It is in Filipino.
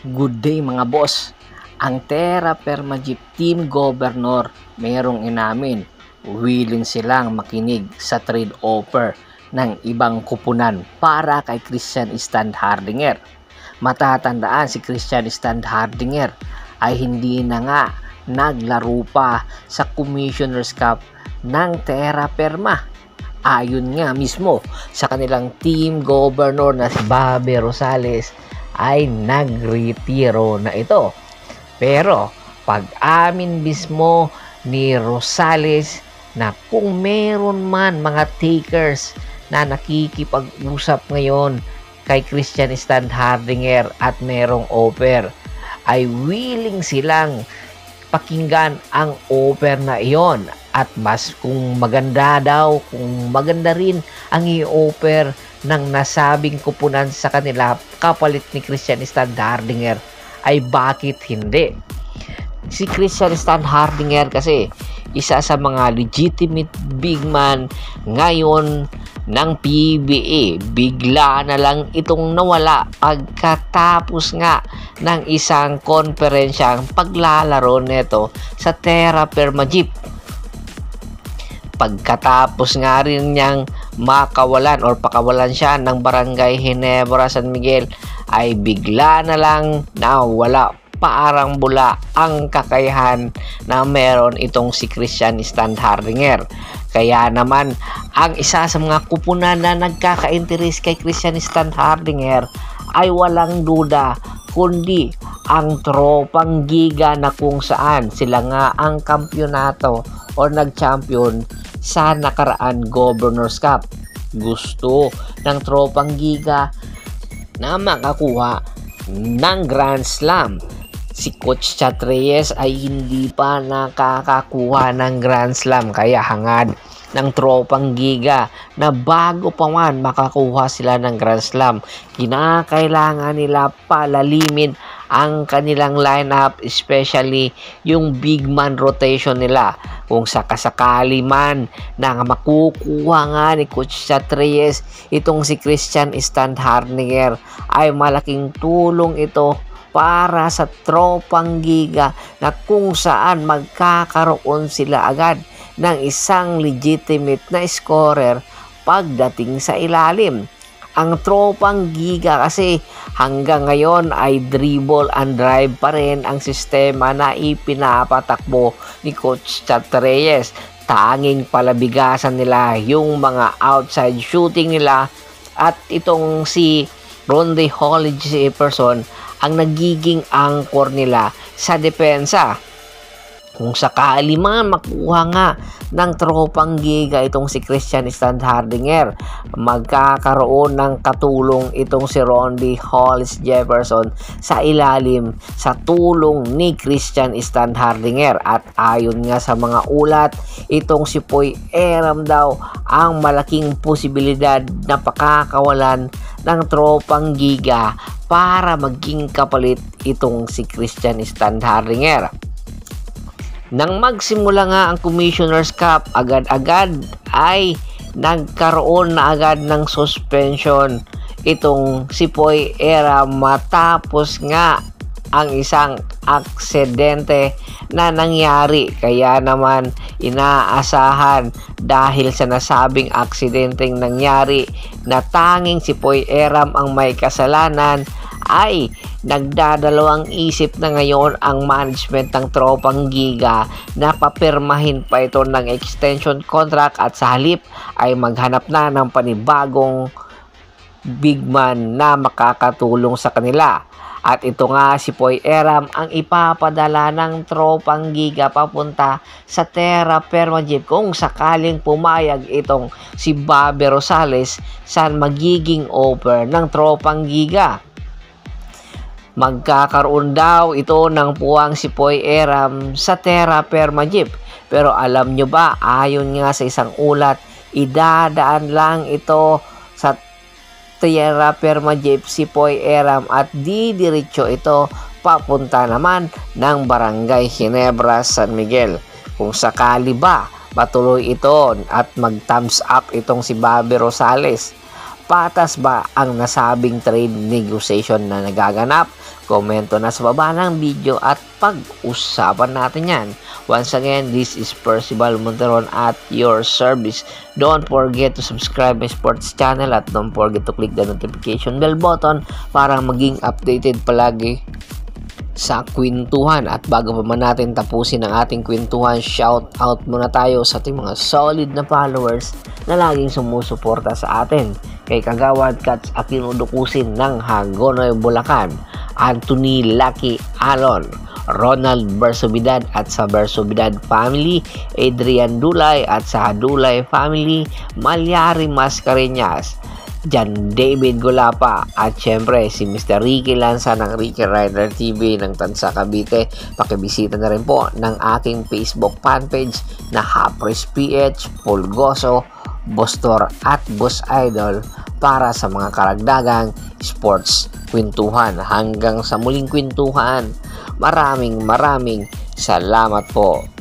Good day mga boss. Ang Terra Perma Jeep Team Governor merong inamin, willing silang makinig sa trade offer ng ibang kupunan para kay Christian Standhardinger. Matatandaan si Christian Standhardinger ay hindi na nga naglaro pa sa Commissioner's Cup ng Terra Perma. Ayon nga mismo sa kanilang team governor na si Bobby Rosales ay nagretiro na ito. Pero pag-amin mismo ni Rosales na kung meron man mga takers na nakikipag-usap ngayon kay Christian Standhardinger at merong offer, ay willing silang pakinggan ang offer na iyon. At mas kung maganda daw, kung maganda rin ang i-offer ng nasabing kupunan sa kanila kapalit ni Christian Standhardinger, ay bakit hindi? Si Christian Standhardinger kasi isa sa mga legitimate big man ngayon ng PBA. Bigla na lang itong nawala pagkatapos nga ng isang konferensyang paglalaro nito sa Terra Perma Jeep. Pagkatapos nga rin niyang makawalan or pakawalan siya ng Barangay Ginebra San Miguel, ay bigla na lang nawala, parang bula ang kakayahan na meron itong si Christian Standhardinger. Kaya naman ang isa sa mga kupunan na nagkaka-interest kay Christian Standhardinger ay walang duda kundi ang Tropang Giga, na kung saan sila nga ang kampyonato o nag-champion sa nakaraan Governor's Cup. Gusto ng Tropang Giga na makakuha ng Grand Slam. Si Coach Chat Reyes ay hindi pa nakakakuha ng Grand Slam, kaya hangad ng Tropang Giga na bago pa man makakuha sila ng Grand Slam, kinakailangan nila palalimin ang kanilang lineup, especially yung big man rotation nila. Kung sakasakali man na makukuha nga ni Coach Chat Reyes itong si Christian Standhardinger, ay malaking tulong ito para sa Tropang Giga, na kung saan magkakaroon sila agad ng isang legitimate na scorer pagdating sa ilalim. Ang Tropang Giga kasi hanggang ngayon ay dribble and drive pa rin ang sistema na ipinapatakbo ni Coach Chat Reyes. Tanging palabigasan nila yung mga outside shooting nila, at itong si Ronde Holly Jefferson ang nagiging anchor nila sa depensa. Kung sakali man makuha nga ng Tropang Giga itong si Christian Standhardinger, magkakaroon ng katulong itong si Ronde Hollis Jefferson sa ilalim sa tulong ni Christian Standhardinger. At ayon nga sa mga ulat, itong si Poy Eram daw ang malaking posibilidad na pakakawalan ng Tropang Giga para maging kapalit itong si Christian Standhardinger. Nang magsimula nga ang Commissioner's Cup, agad-agad ay nagkaroon na agad ng suspension itong si Poy Eram matapos nga ang isang aksidente na nangyari. Kaya naman inaasahan dahil sa nasabing aksidenteng nangyari na tanging si Poy Eram ang may kasalanan, ay nagdadalawang isip na ngayon ang management ng Tropang Giga na papirmahin pa ito ng extension contract, at sa halip ay maghanap na ng panibagong big man na makakatulong sa kanila. At ito nga si Poy Eram ang ipapadala ng Tropang Giga papunta sa Terra Perma Jeep kung sakaling pumayag itong si Bobby Rosales sa magiging offer ng Tropang Giga. Magkakaroon daw ito ng puwang si Poy Eram sa Terra Perma Jeep. Pero alam nyo ba, ayon nga sa isang ulat, idadaan lang ito sa Terra Perma Jeep si Poy Eram at didiretso ito papunta naman ng Barangay Ginebra San Miguel. Kung sakali ba matuloy ito at mag-thumbs up itong si Bobby Rosales, Patas ba ang nasabing trade negotiation na nagaganap? Komento na sa baba ng video at pag-usapan natin yan. Once again, this is Percival Monteron at your service. Don't forget to subscribe my sports channel at don't forget to click the notification bell button para maging updated palagi sa kwentuhan. At bago pa man natin tapusin ang ating kwentuhan, shout out muna tayo sa ating mga solid na followers na laging sumusuporta sa atin. Kay Kagawad Cats Aquino Dukusin ng Hagonoy, Bulacan, Anthony Lucky Alon, Ronald Bersobidad at sa Bersobidad family, Adrian Dulay at sa Dulay family, Malyari Mascareñas, Jan David Golapa at syempre si Mr. Ricky Lanza ng Ricky Rider TV ng Tansa Cavite. Pakibisita na rin po ng aking Facebook fanpage na Hapres PH, Pulgoso, Bostor at Boss Idol para sa mga karagdagang sports kwentuhan. Hanggang sa muling kwentuhan, maraming salamat po.